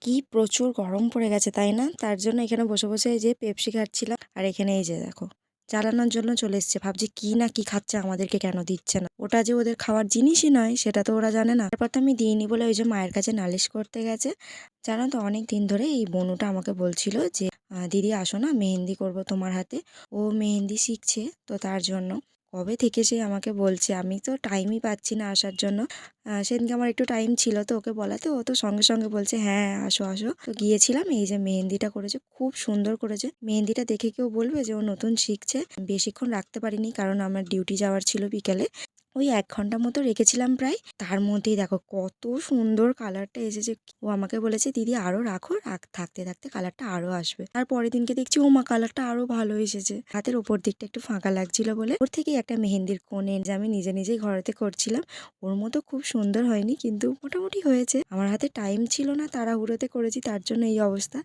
কি প্রচুর গরম পড়ে গেছে তাই না? তার জন্য এখানে বসে, বসে এই যে পেপসি খাচ্ছিলাম। আর এখানে এই যে দেখো জ্বালানোর জন্য চলে এসছে। ভাবছি কি না কি খাচ্ছে, আমাদেরকে কেন দিচ্ছে না? ওটা যে ওদের খাওয়ার জিনিসই নয় সেটা তো ওরা জানে না। তারপর তো আমি দিইনি বলে ওই যে মায়ের কাছে নালিশ করতে গেছে। জানো তো অনেক দিন ধরে এই বনুটা আমাকে বলছিল যে দিদি আসো না মেহেন্দি করব তোমার হাতে। ও মেহেন্দি শিখছে তো তার জন্য কবে থেকে সে আমাকে বলছে, আমি তো টাইমই পাচ্ছি না আসার জন্য। সেদিনকে আমার একটু টাইম ছিল তো ওকে বলাতে, ও তো সঙ্গে সঙ্গে বলছে হ্যাঁ আসো আসো। তো গিয়েছিলাম, এই যে মেহেন্দিটা করেছে খুব সুন্দর করেছে। মেহেন্দিটা দেখে কেউ বলবে যে ও নতুন শিখছে? বেশিক্ষণ রাখতে পারিনি কারণ আমার ডিউটি যাওয়ার ছিল বিকেলে। ওই 1 ঘন্টা মতো রেখেছিলাম প্রায়। তার মধ্যেই দেখো কত সুন্দর কালারটা এসেছে। ও আমাকে বলেছে দিদি আরো রাখো, থাকতে থাকতে কালারটা আরো আসবে। আর পরের দিনকে দেখছি ও মা কালারটা আরো ভালো এসেছে। হাতের ওপর দিকটা একটু ফাঁকা লাগছিল বলে ওর থেকেই একটা মেহেন্দির কোণ এনে যে আমি নিজে নিজেই ঘরেতে করছিলাম। ওর মতো খুব সুন্দর হয়নি কিন্তু মোটামুটি হয়েছে। আমার হাতে টাইম ছিল না, তাড়াহুড়োতে করেছি তার জন্য এই অবস্থা।